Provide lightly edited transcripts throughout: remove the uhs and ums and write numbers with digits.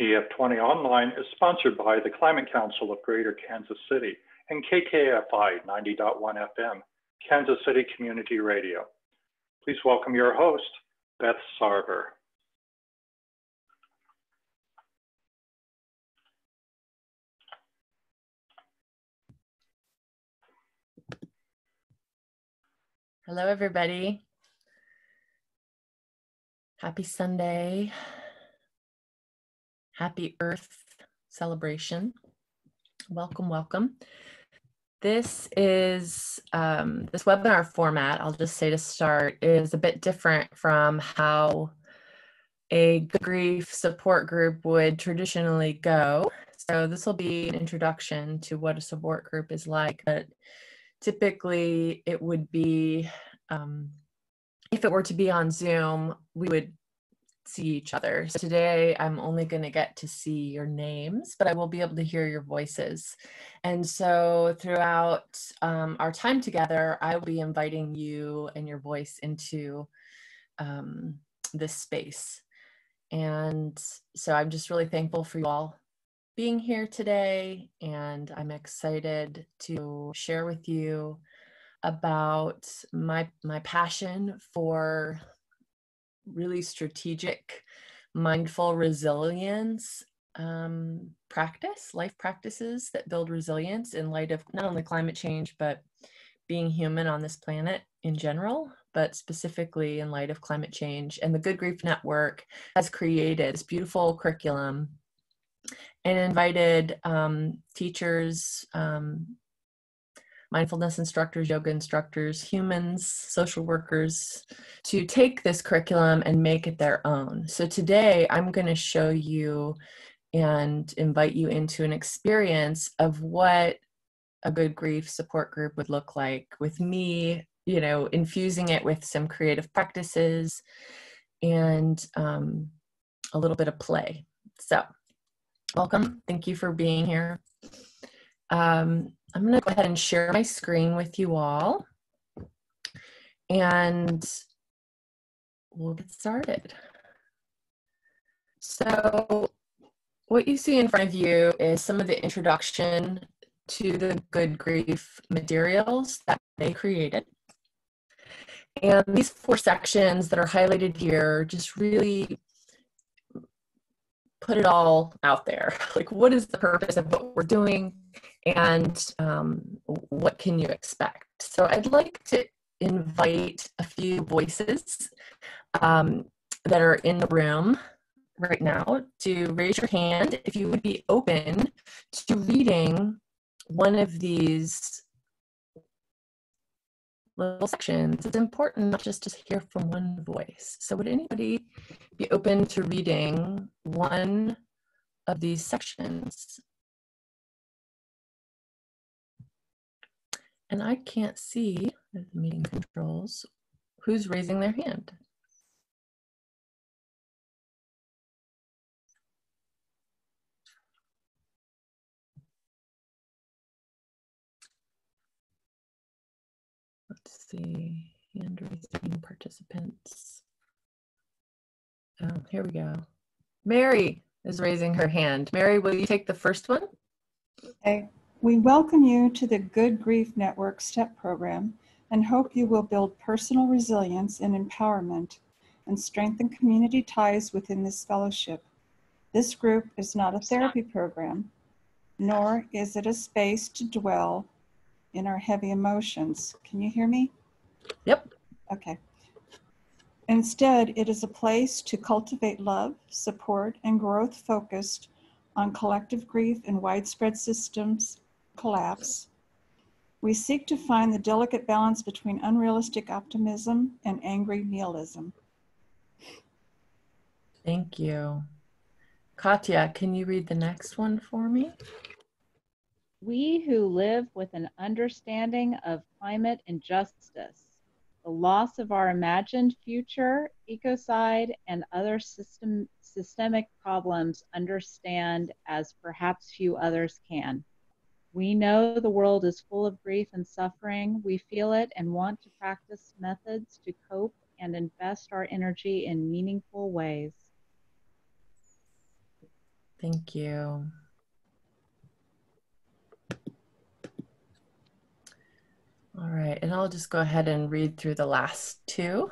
EF20 Online is sponsored by the Climate Council of Greater Kansas City and KKFI 90.1 FM, Kansas City Community Radio. Please welcome your host, Beth Sarver. Hello, everybody. Happy Sunday. Happy Earth celebration. Welcome, welcome. This is, this webinar format, I'll just say to start, is a bit different from how a grief support group would traditionally go. So this will be an introduction to what a support group is like, but typically it would be, if it were to be on Zoom, we would see each other. So today I'm only going to get to see your names, but I will be able to hear your voices. And so throughout our time together, I will be inviting you and your voice into this space. And so I'm just really thankful for you all being here today, and I'm excited to share with you about my passion for really strategic, mindful resilience life practices that build resilience in light of not only climate change, but being human on this planet in general, but specifically in light of climate change. And the Good Grief Network has created this beautiful curriculum and invited teachers, mindfulness instructors, yoga instructors, humans, social workers, to take this curriculum and make it their own. So today I'm going to show you and invite you into an experience of what a good grief support group would look like with me, you know, infusing it with some creative practices and a little bit of play. So welcome. Thank you for being here. I'm going to go ahead and share my screen with you all, and we'll get started. So what you see in front of you is some of the introduction to the Good Grief materials that they created. And these 4 sections that are highlighted here just really put it all out there. Like, what is the purpose of what we're doing? And what can you expect? So I'd like to invite a few voices that are in the room right now to raise your hand if you would be open to reading one of these little sections. It's important not just to hear from one voice. So would anybody be open to reading one of these sections? And I can't see the meeting controls who's raising their hand. Let's see, hand raising participants. Oh, here we go. Mary is raising her hand. Mary, will you take the first one? Okay. We welcome you to the Good Grief Network STEP program and hope you will build personal resilience and empowerment and strengthen community ties within this fellowship. This group is not a therapy program, nor is it a space to dwell in our heavy emotions. Can you hear me? Yep. Okay. Instead, it is a place to cultivate love, support, and growth focused on collective grief and widespread systems collapse. We seek to find the delicate balance between unrealistic optimism and angry nihilism. Thank you. Katya, can you read the next one for me? We who live with an understanding of climate injustice, the loss of our imagined future, ecocide, and other systemic problems understand as perhaps few others can. We know the world is full of grief and suffering. We feel it and want to practice methods to cope and invest our energy in meaningful ways. Thank you. All right, and I'll just go ahead and read through the last two.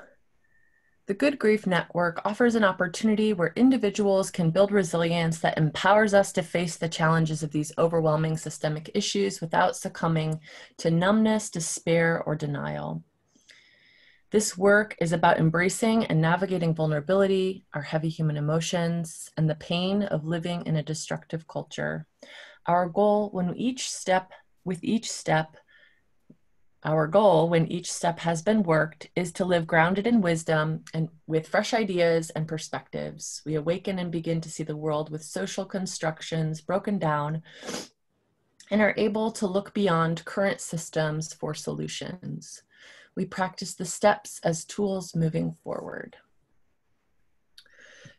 The Good Grief Network offers an opportunity where individuals can build resilience that empowers us to face the challenges of these overwhelming systemic issues without succumbing to numbness, despair, or denial. This work is about embracing and navigating vulnerability, our heavy human emotions, and the pain of living in a destructive culture. Our goal when each step has been worked is to live grounded in wisdom and with fresh ideas and perspectives. We awaken and begin to see the world with social constructions broken down and are able to look beyond current systems for solutions. We practice the steps as tools moving forward.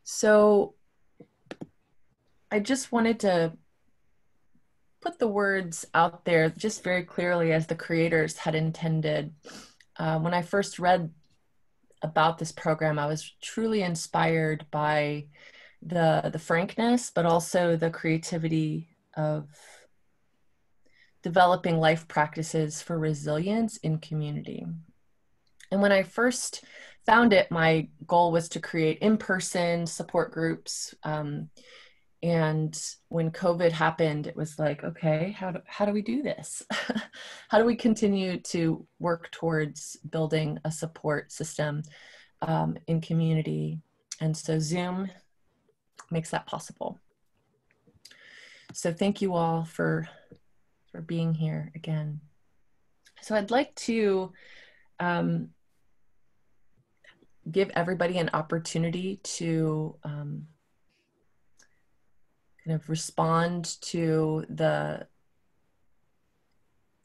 So I just wanted to put the words out there just very clearly as the creators had intended. When I first read about this program, I was truly inspired by the frankness, but also the creativity of developing life practices for resilience in community. And when I first found it, my goal was to create in-person support groups. And when COVID happened, it was like, okay, how do we do this? How do we continue to work towards building a support system in community? And so Zoom makes that possible. So thank you all for being here again. So I'd like to give everybody an opportunity to kind of respond to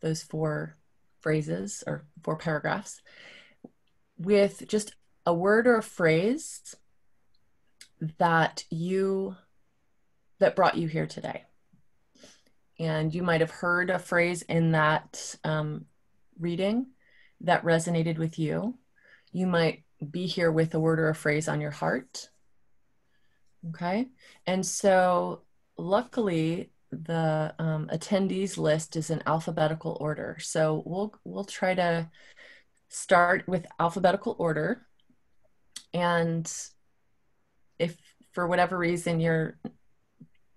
those 4 phrases or 4 paragraphs with just a word or a phrase that brought you here today. And you might have heard a phrase in that reading that resonated with you. You might be here with a word or a phrase on your heart. Okay. And so luckily the attendees list is in alphabetical order. So we'll try to start with alphabetical order. And if for whatever reason you're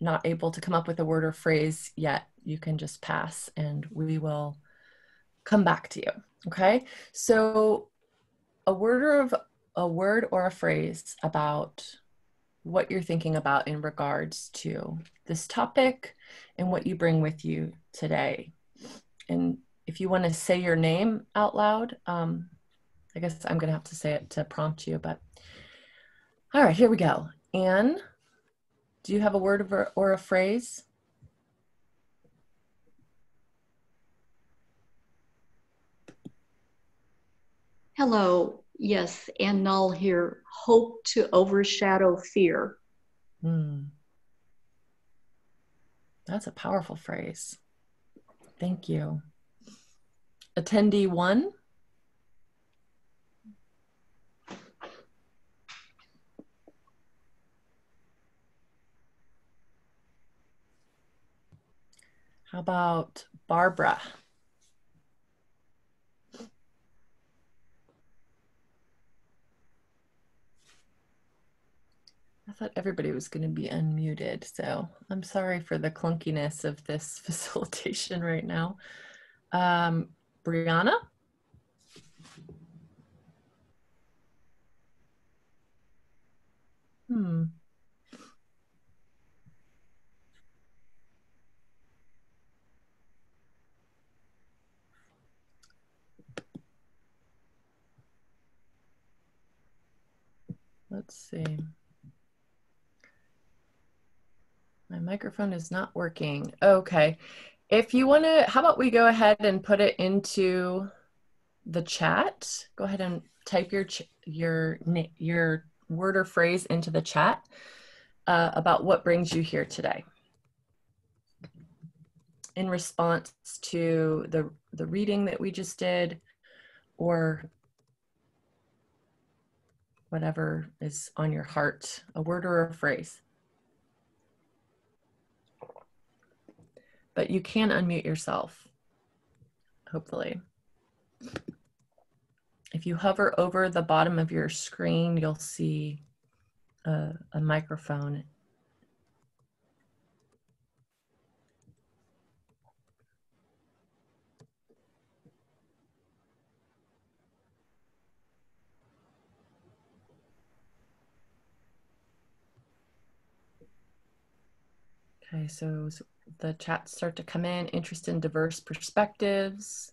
not able to come up with a word or phrase yet, you can just pass and we will come back to you. Okay. So a word or a phrase about what you're thinking about in regards to this topic and what you bring with you today. And if you want to say your name out loud, I guess I'm going to have to say it to prompt you, but all right, here we go. Anne, do you have a word or a phrase? Hello, yes, Ann Null here. Hope to overshadow fear. That's a powerful phrase. Thank you. Attendee 1. How about Barbara? I thought everybody was going to be unmuted, so I'm sorry for the clunkiness of this facilitation right now. Brianna? Let's see. My microphone is not working. Okay. If you want to, how about we go ahead and put it into the chat? Go ahead and type your word or phrase into the chat about what brings you here today in response to the reading that we just did, or whatever is on your heart, a word or a phrase. but you can unmute yourself, hopefully. If you hover over the bottom of your screen, you'll see a microphone. Okay, so the chats start to come in. Interest in diverse perspectives,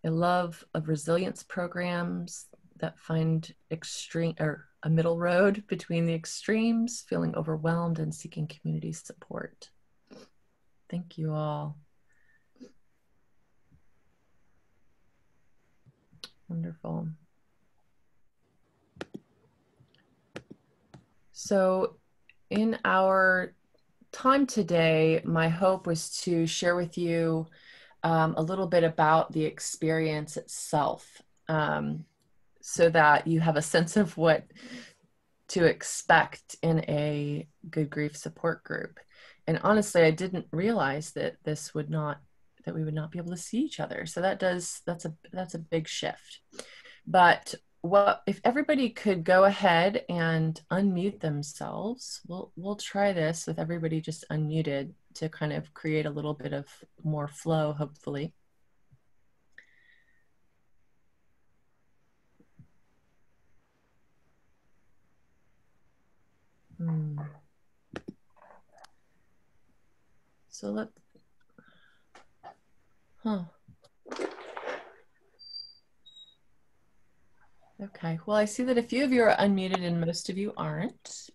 a love of resilience programs that find a middle road between the extremes, feeling overwhelmed and seeking community support. Thank you all. Wonderful. So in our time today, my hope was to share with you a little bit about the experience itself, so that you have a sense of what to expect in a good grief support group. And honestly, I didn't realize that we would not be able to see each other. So that's a big shift. But if everybody could go ahead and unmute themselves, we'll try this with everybody just unmuted to kind of create a little bit of more flow, hopefully. So Okay, well, I see that a few of you are unmuted and most of you aren't.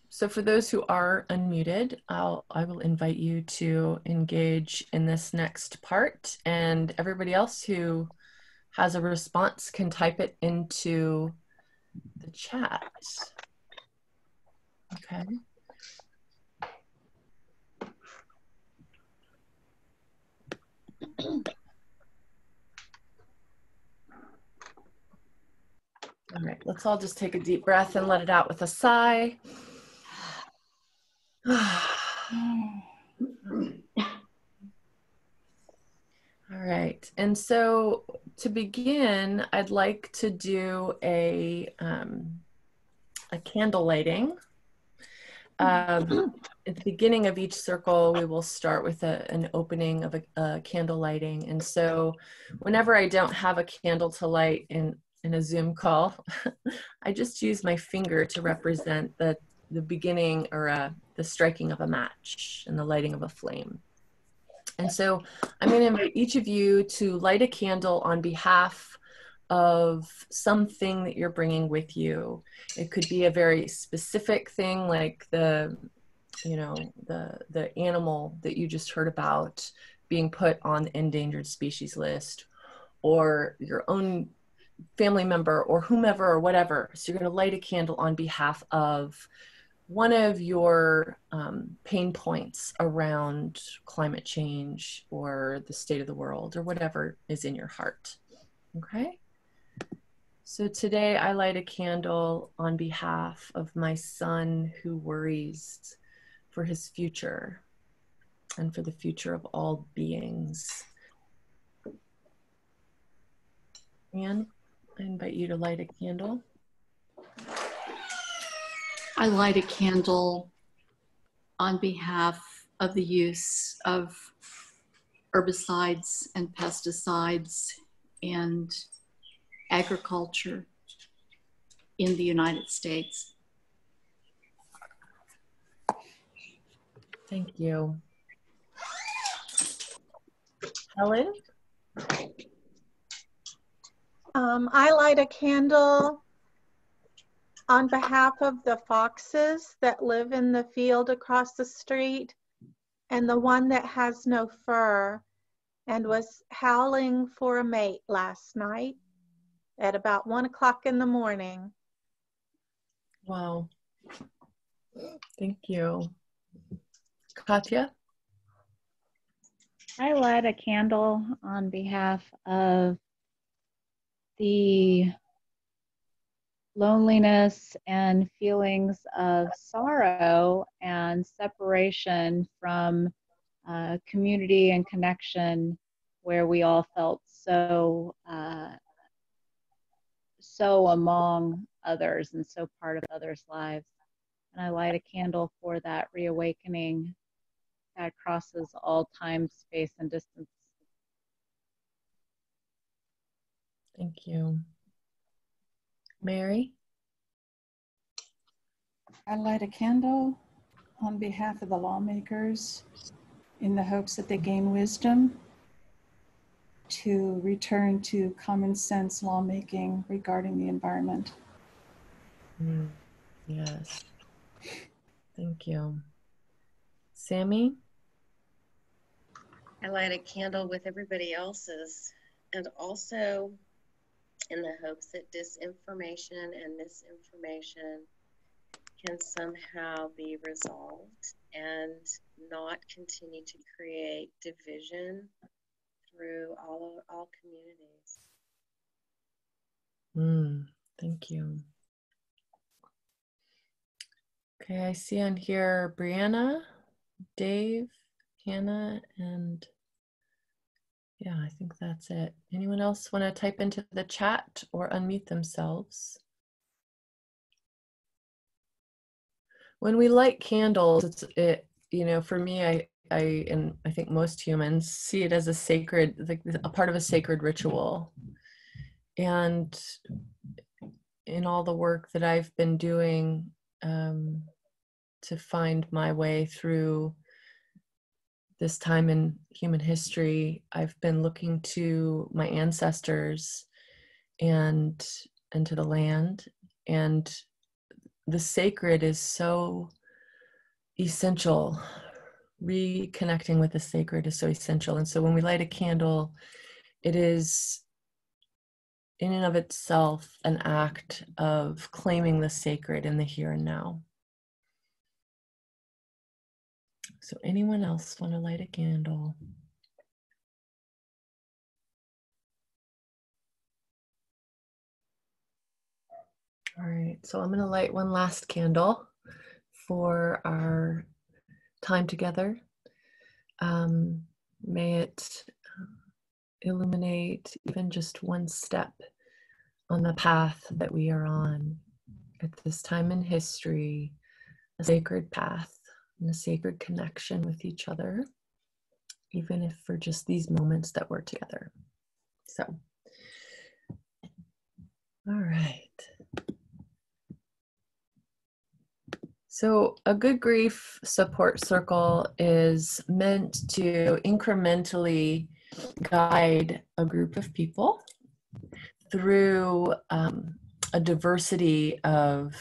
So for those who are unmuted, I will invite you to engage in this next part, and everybody else who has a response can type it into the chat. Okay. All right, let's all just take a deep breath and let it out with a sigh. All right, and so to begin, I'd like to do a candle lighting. At the beginning of each circle, we will start with an opening of a candle lighting. And so whenever I don't have a candle to light in a Zoom call, I just use my finger to represent the beginning or the striking of a match and the lighting of a flame. And so I'm going to invite each of you to light a candle on behalf of something that you're bringing with you. It could be a very specific thing, like the animal that you just heard about being put on the endangered species list, or your own family member or whomever or whatever. So you're going to light a candle on behalf of one of your pain points around climate change or the state of the world or whatever is in your heart. Okay? So today I light a candle on behalf of my son who worries for his future and for the future of all beings. Anne, I invite you to light a candle. I light a candle on behalf of the use of herbicides and pesticides and agriculture in the United States. Thank you. Helen? I light a candle on behalf of the foxes that live in the field across the street, and the one that has no fur and was howling for a mate last night at about 1 o'clock in the morning. Wow. Thank you. Katya? I light a candle on behalf of the loneliness and feelings of sorrow and separation from community and connection, where we all felt so among others and so part of others' lives. And I light a candle for that reawakening that crosses all time, space, and distance. Thank you. Mary? I light a candle on behalf of the lawmakers in the hopes that they gain wisdom to return to common sense lawmaking regarding the environment. Yes. Thank you. Sammy? I light a candle with everybody else's, and also in the hopes that disinformation and misinformation can somehow be resolved and not continue to create division through all communities. Thank you. Okay, I see on here Brianna, Dave, Hannah, and yeah, I think that's it. Anyone else want to type into the chat or unmute themselves? When we light candles, for me, I and I think most humans see it as a sacred, like a part of a sacred ritual. And in all the work that I've been doing to find my way through this time in human history, I've been looking to my ancestors and to the land, and the sacred is so essential. Reconnecting with the sacred is so essential. And so when we light a candle, it is in and of itself an act of claiming the sacred in the here and now. So anyone else want to light a candle? All right, so I'm going to light one last candle for our time together. May it illuminate even just one step on the path that we are on at this time in history, a sacred path and a sacred connection with each other, even if for just these moments that we're together. So, all right. So a good grief support circle is meant to incrementally guide a group of people through a diversity of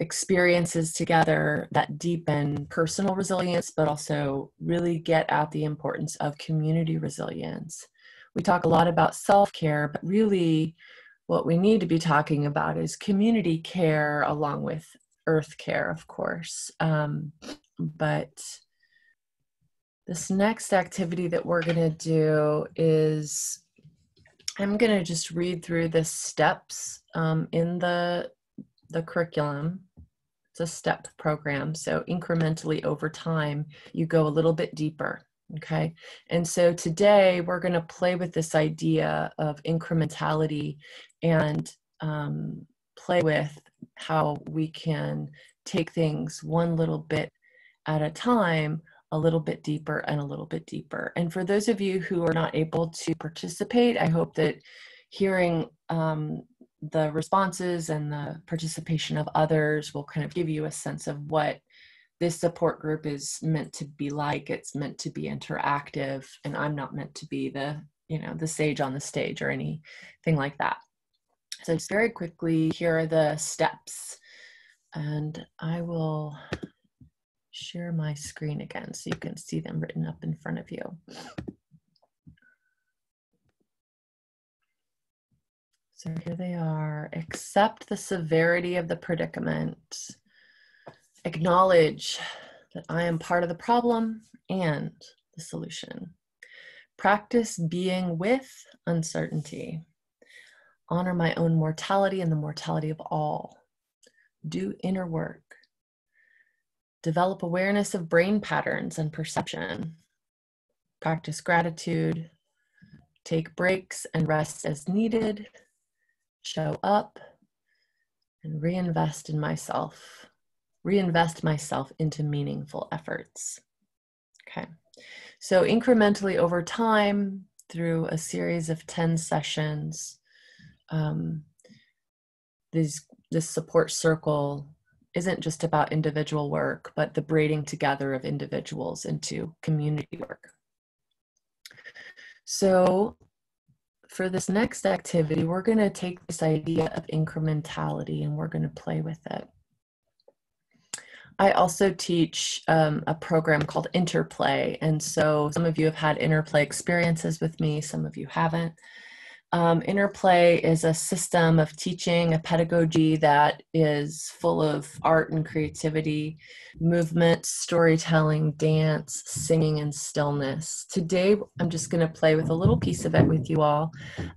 experiences together that deepen personal resilience, but also really get at the importance of community resilience. We talk a lot about self-care, but really what we need to be talking about is community care along with earth care, of course. But this next activity that we're going to do is, I'm going to just read through the steps in the curriculum. It's a step program, so incrementally over time, you go a little bit deeper, okay? And so today, we're going to play with this idea of incrementality and play with how we can take things one little bit at a time, a little bit deeper and a little bit deeper. And for those of you who are not able to participate, I hope that hearing the responses and the participation of others will kind of give you a sense of what this support group is meant to be like. It's meant to be interactive, and I'm not meant to be the sage on the stage or anything like that. So just very quickly, here are the steps, and I will share my screen again so you can see them written up in front of you. So here they are. Accept the severity of the predicament. Acknowledge that I am part of the problem and the solution. Practice being with uncertainty. honor my own mortality and the mortality of all, do inner work, develop awareness of brain patterns and perception, practice gratitude, take breaks and rest as needed, show up, and reinvest myself into meaningful efforts. Okay, so incrementally over time, through a series of 10 sessions, this support circle isn't just about individual work, but the braiding together of individuals into community work. So for this next activity, we're going to take this idea of incrementality and we're going to play with it. I also teach a program called InterPlay, and so some of you have had InterPlay experiences with me, some of you haven't. InterPlay is a system of teaching, a pedagogy that is full of art and creativity, movement, storytelling, dance, singing, and stillness. Today, I'm just going to play with a little piece of it with you all,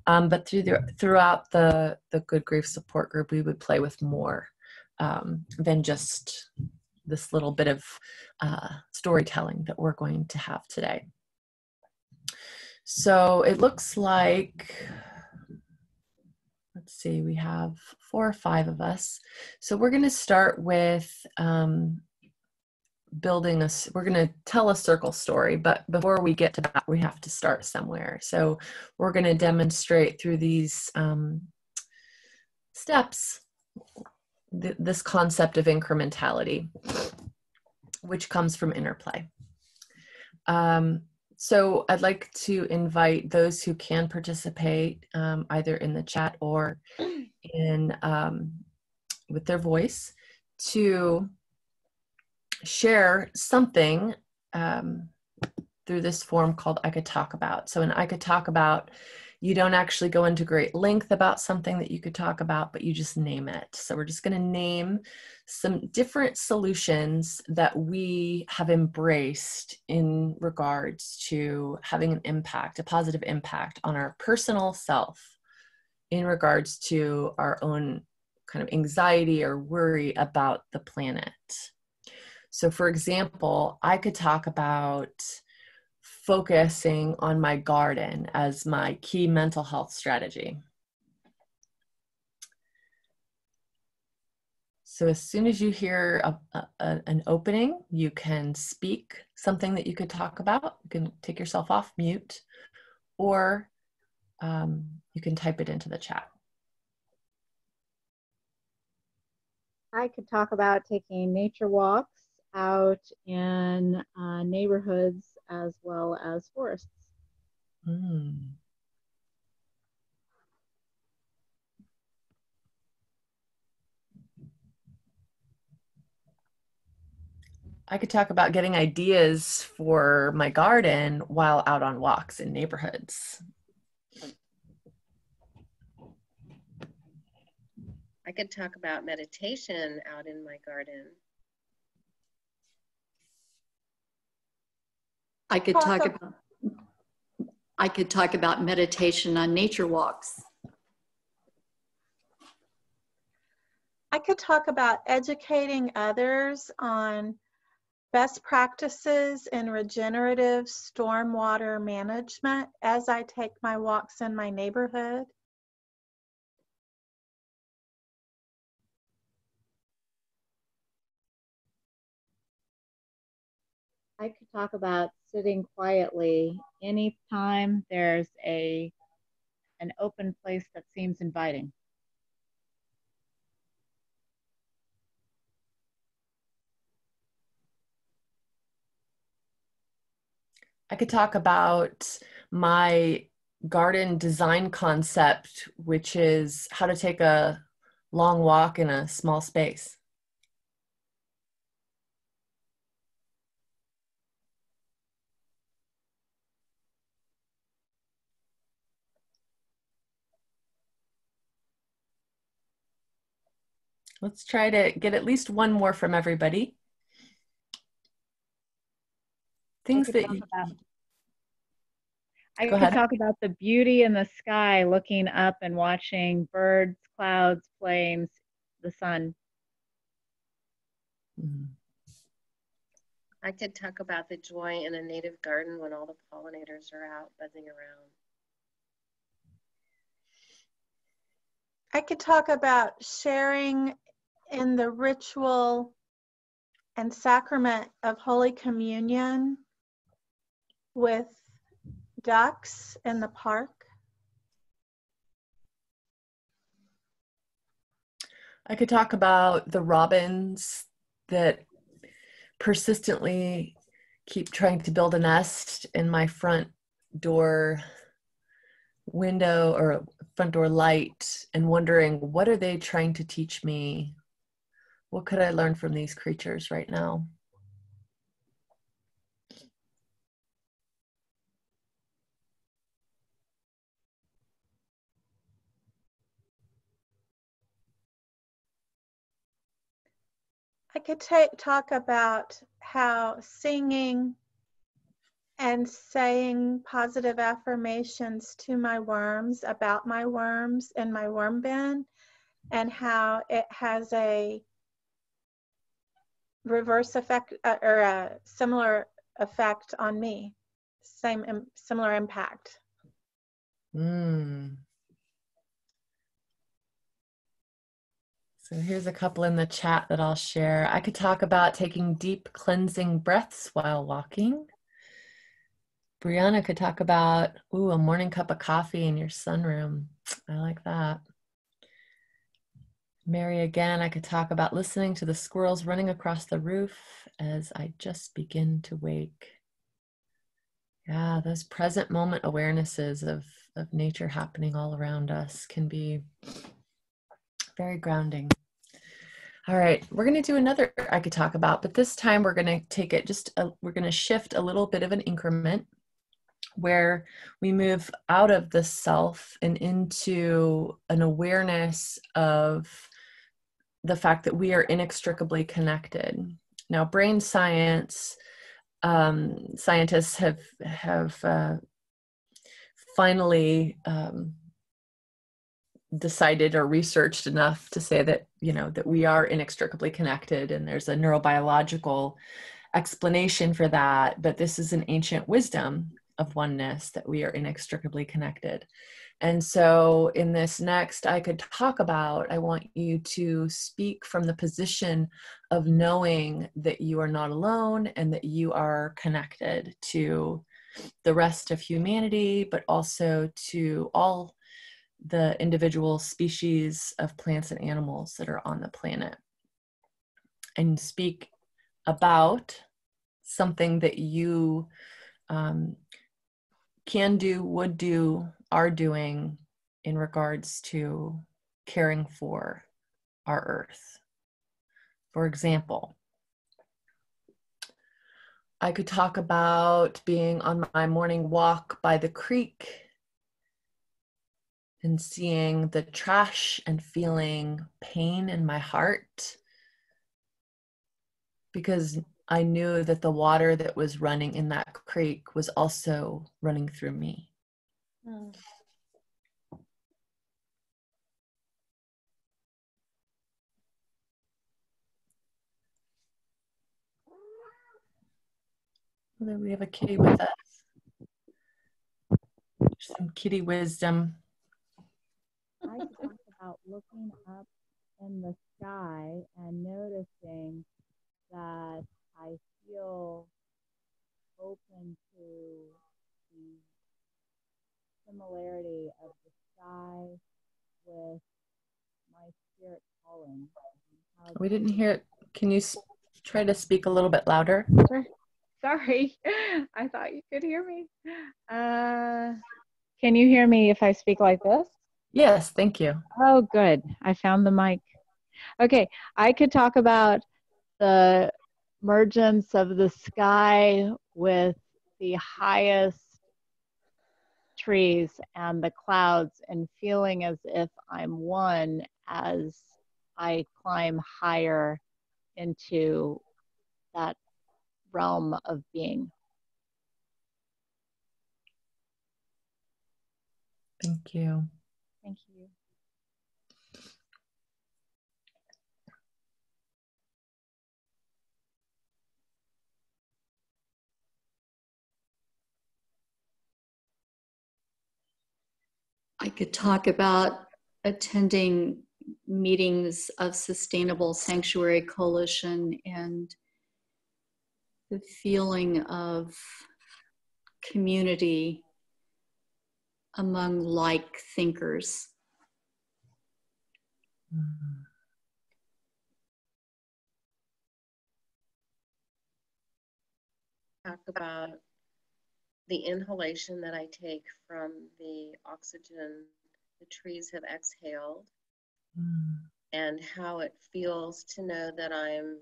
but throughout the Good Grief Support Group, we would play with more than just this little bit of storytelling that we're going to have today. So it looks like, let's see, we have 4 or 5 of us. So we're going to start with we're going to tell a circle story, but before we get to that, we have to start somewhere. So we're going to demonstrate through these steps this concept of incrementality, which comes from InterPlay. So I'd like to invite those who can participate either in the chat or in with their voice to share something through this form called I Could Talk About. So in I Could Talk About, you don't actually go into great length about something that you could talk about, but you just name it. So we're just going to name some different solutions that we have embraced in regards to having an impact, a positive impact on our personal self in regards to our own kind of anxiety or worry about the planet. So for example, I could talk about focusing on my garden as my key mental health strategy. So as soon as you hear an opening, you can speak something that you could talk about. You can take yourself off mute, or you can type it into the chat. I could talk about taking nature walks out in neighborhoods as well as forests. I could talk about getting ideas for my garden while out on walks in neighborhoods. I could talk about meditation out in my garden. I could talk about meditation on nature walks. I could talk about educating others on best practices in regenerative stormwater management as I take my walks in my neighborhood. I could talk about sitting quietly anytime there's an open place that seems inviting. I could talk about my garden design concept, which is how to take a long walk in a small space. Let's try to get at least one more from everybody. Things that I Go could ahead. talk about the beauty in the sky, looking up and watching birds, clouds, planes, the sun. Mm. I could talk about the joy in a native garden when all the pollinators are out buzzing around. I could talk about sharing in the ritual and sacrament of Holy Communion with ducks in the park. I could talk about the robins that persistently keep trying to build a nest in my front door window or front door light, and wondering, what are they trying to teach me? What could I learn from these creatures right now? I could talk about how singing and saying positive affirmations to my worms about my worms in my worm bin, and how it has a reverse effect or a similar effect on me, similar impact. So here's a couple in the chat that I'll share. I could talk about taking deep cleansing breaths while walking. Brianna could talk about, ooh, a morning cup of coffee in your sunroom. I like that. Mary, again, I could talk about listening to the squirrels running across the roof as I just begin to wake. Yeah, those present moment awarenesses of nature happening all around us can be very grounding. All right, we're going to do another I could talk about, but this time we're going to take it we're going to shift a little bit of an increment where we move out of the self and into an awareness of the fact that we are inextricably connected. Now, brain science, scientists have finally decided or researched enough to say that, that we are inextricably connected, and there's a neurobiological explanation for that. But this is an ancient wisdom of oneness, that we are inextricably connected. And so in this next I could talk about, I want you to speak from the position of knowing that you are not alone and that you are connected to the rest of humanity, but also to all the individual species of plants and animals that are on the planet. And speak about something that you can do, would do, are doing in regards to caring for our earth. For example, I could talk about being on my morning walk by the creek and seeing the trash and feeling pain in my heart, because I knew that the water that was running in that creek was also running through me. We have a kitty with us. Some kitty wisdom. I talk about looking up in the sky and noticing that I feel open to the similarity of the sky with my spirit calling. We didn't hear it. Can you try to speak a little bit louder? Sorry, I thought you could hear me. Can you hear me if I speak like this? Yes, thank you. Oh, good. I found the mic. Okay, I could talk about the emergence of the sky with the highest trees and the clouds, and feeling as if I'm one as I climb higher into that realm of being. Thank you. Thank you. I could talk about attending meetings of Sustainable Sanctuary Coalition and the feeling of community among like thinkers. Talk about the inhalation that I take from the oxygen the trees have exhaled, and how it feels to know that I'm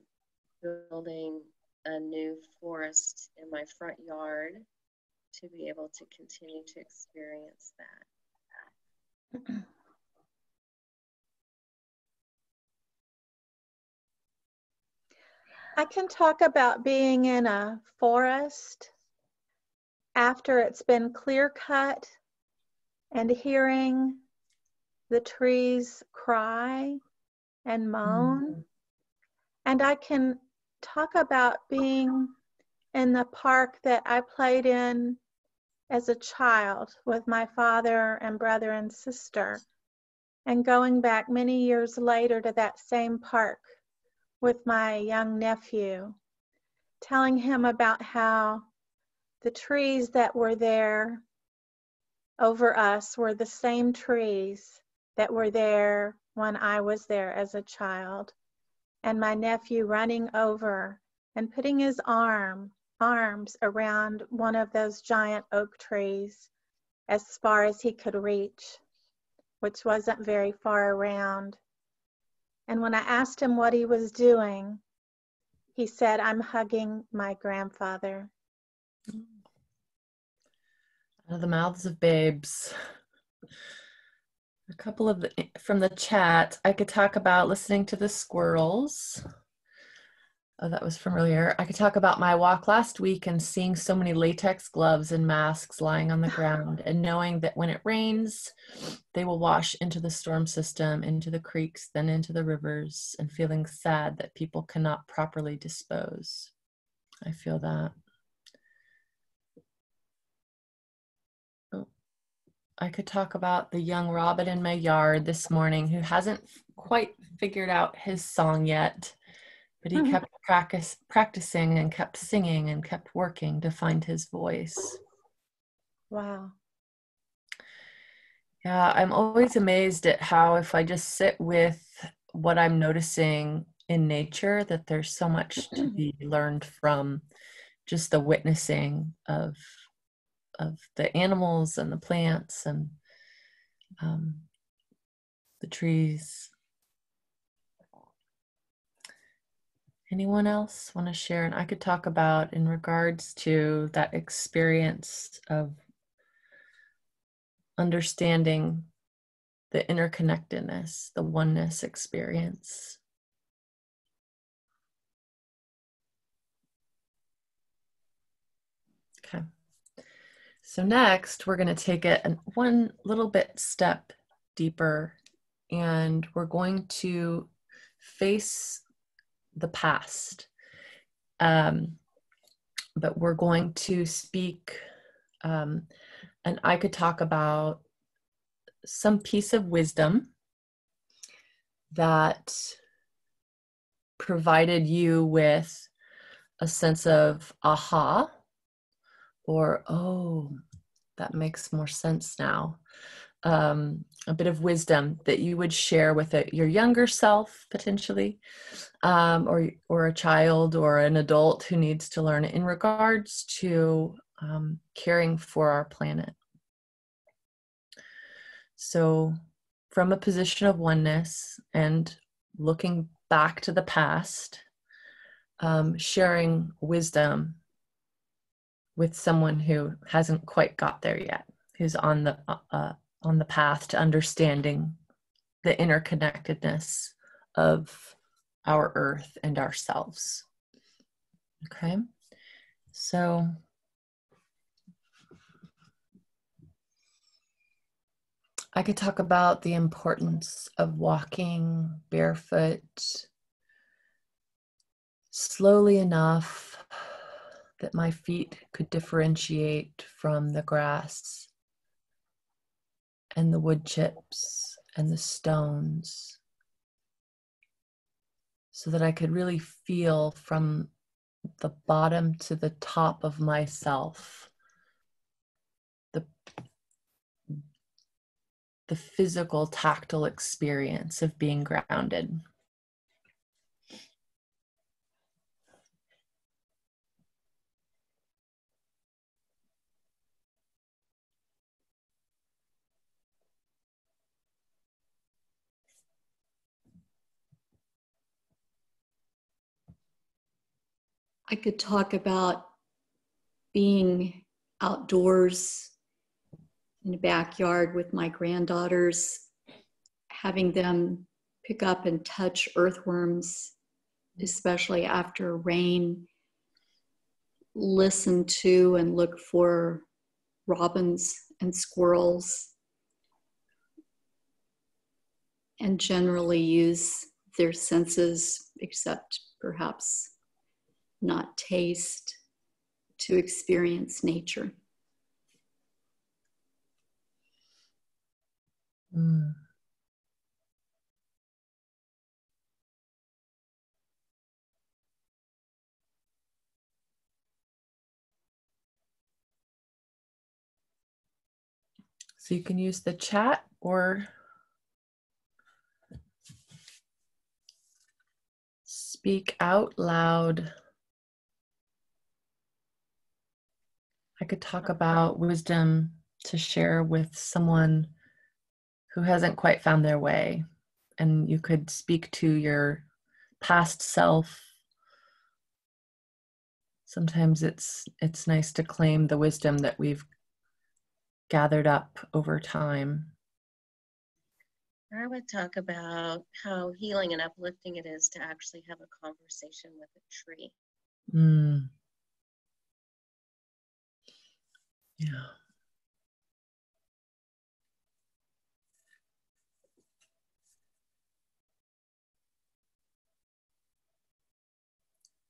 building a new forest in my front yard to be able to continue to experience that. I can talk about being in a forest after it's been clear cut and hearing the trees cry and moan. And I can talk about being in the park that I played in as a child with my father and brother and sister, and going back many years later to that same park with my young nephew, telling him about how the trees that were there over us were the same trees that were there when I was there as a child. And my nephew running over and putting his arms around one of those giant oak trees as far as he could reach, which wasn't very far around. And when I asked him what he was doing, he said, "I'm hugging my grandfather." Out of the mouths of babes. A couple of from the chat, I could talk about listening to the squirrels. Oh, that was from earlier. I could talk about my walk last week and seeing so many latex gloves and masks lying on the ground, and knowing that when it rains, they will wash into the storm system, into the creeks, then into the rivers, and feeling sad that people cannot properly dispose. I feel that. I could talk about the young robin in my yard this morning who hasn't quite figured out his song yet, but he kept practicing and kept singing and kept working to find his voice. Wow. Yeah, I'm always amazed at how if I just sit with what I'm noticing in nature, that there's so much to be learned from just the witnessing of the animals and the plants and the trees. Anyone else want to share? And I could talk about in regards to that experience of understanding the interconnectedness, the oneness experience. Okay. So next, we're going to take it one little bit step deeper, and we're going to face the past. But we're going to speak, and I could talk about some piece of wisdom that provided you with a sense of aha, or, oh, that makes more sense now. A bit of wisdom that you would share with your younger self, potentially, or a child or an adult who needs to learn in regards to caring for our planet. So from a position of oneness and looking back to the past, sharing wisdom with someone who hasn't quite got there yet, who's on the path to understanding the interconnectedness of our earth and ourselves. Okay, so I could talk about the importance of walking barefoot slowly enough that my feet could differentiate from the grass and the wood chips and the stones, so that I could really feel from the bottom to the top of myself the physical tactile experience of being grounded. I could talk about being outdoors in the backyard with my granddaughters, having them pick up and touch earthworms, especially after rain, listen to and look for robins and squirrels, and generally use their senses, except perhaps not taste, to experience nature. Mm. So you can use the chat or speak out loud. I could talk about wisdom to share with someone who hasn't quite found their way. And you could speak to your past self. Sometimes it's nice to claim the wisdom that we've gathered up over time. I would talk about how healing and uplifting it is to actually have a conversation with a tree. Mm. Yeah.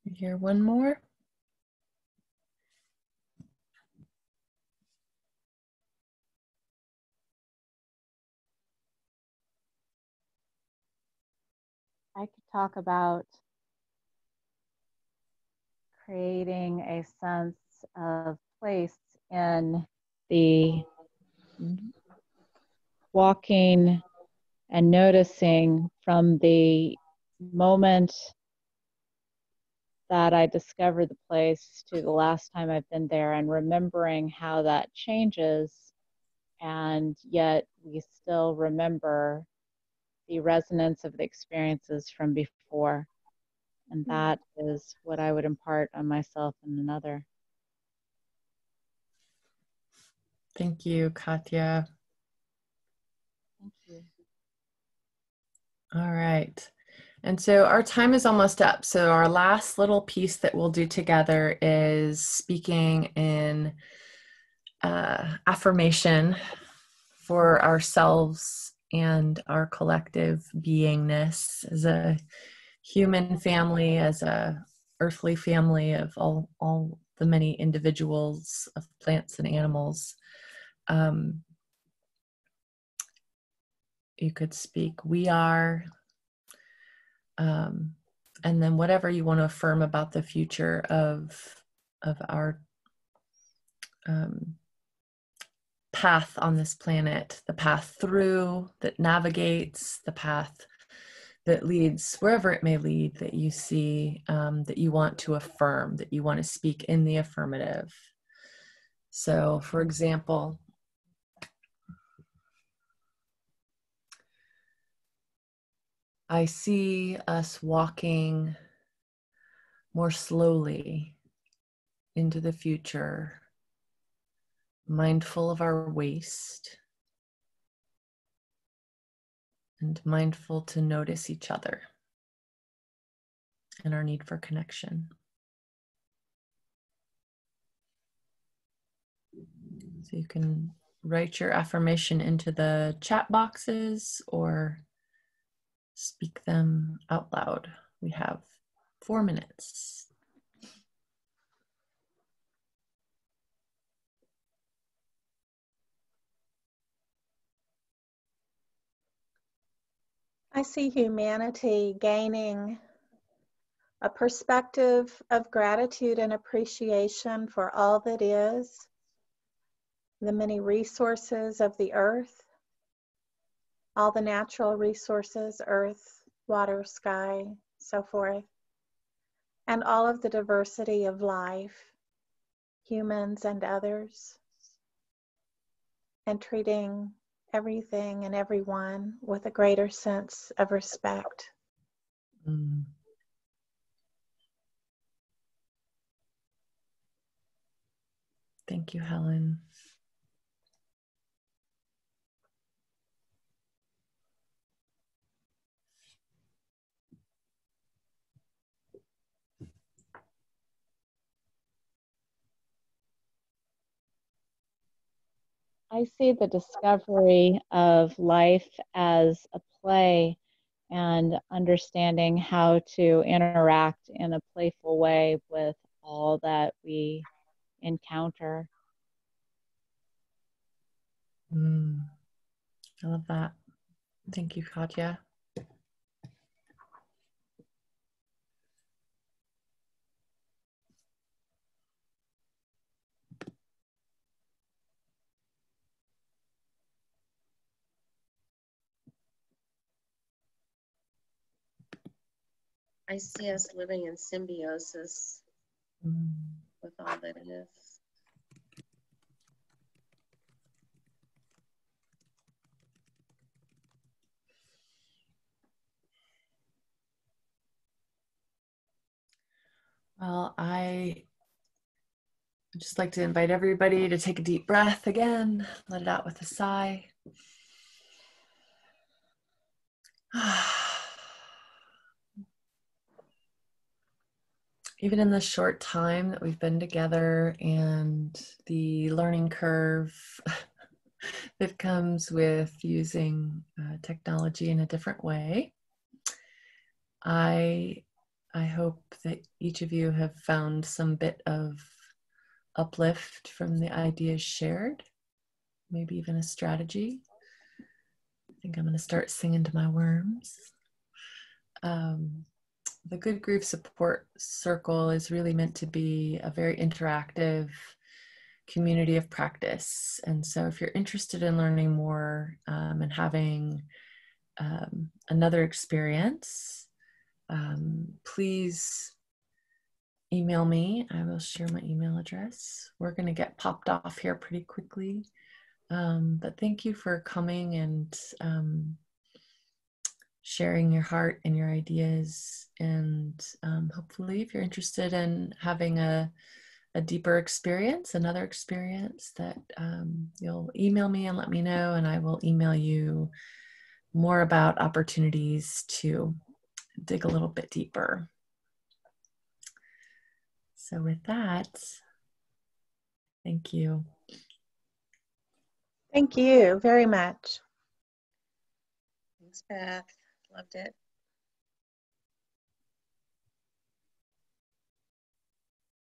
You hear one more? I could talk about creating a sense of place in the walking and noticing from the moment that I discovered the place to the last time I've been there, and remembering how that changes, and yet we still remember the resonance of the experiences from before. And that is what I would impart on myself and another. Thank you, Katya. Thank you. All right. And so our time is almost up. So our last little piece that we'll do together is speaking in affirmation for ourselves and our collective beingness as a human family, as a earthly family of all the many individuals of plants and animals. You could speak, we are, and then whatever you want to affirm about the future of our path on this planet, the path through, that navigates, the path that leads wherever it may lead, that you see, that you want to affirm, that you want to speak in the affirmative. So, for example, I see us walking more slowly into the future, mindful of our waist and mindful to notice each other and our need for connection. So you can write your affirmation into the chat boxes or speak them out loud. We have 4 minutes. I see humanity gaining a perspective of gratitude and appreciation for all that is, the many resources of the earth, all the natural resources, earth, water, sky, so forth, and all of the diversity of life, humans and others, and treating everything and everyone with a greater sense of respect. Mm. Thank you, Helen. I see the discovery of life as a play and understanding how to interact in a playful way with all that we encounter. I love that. Thank you, Katya. I see us living in symbiosis with all that is. Well, I just like to invite everybody to take a deep breath again, let it out with a sigh. Even in the short time that we've been together and the learning curve that comes with using technology in a different way, I hope that each of you have found some bit of uplift from the ideas shared, maybe even a strategy. I think I'm going to start singing to my worms. The Good Grief Support Circle is really meant to be a very interactive community of practice. And so if you're interested in learning more and having another experience, please email me. I will share my email address. We're going to get popped off here pretty quickly. But thank you for coming and sharing your heart and your ideas. And hopefully, if you're interested in having a deeper experience, another experience, that you'll email me and let me know, and I will email you more about opportunities to dig a little bit deeper. So with that, thank you. Thank you very much. Thanks, Beth. Loved it.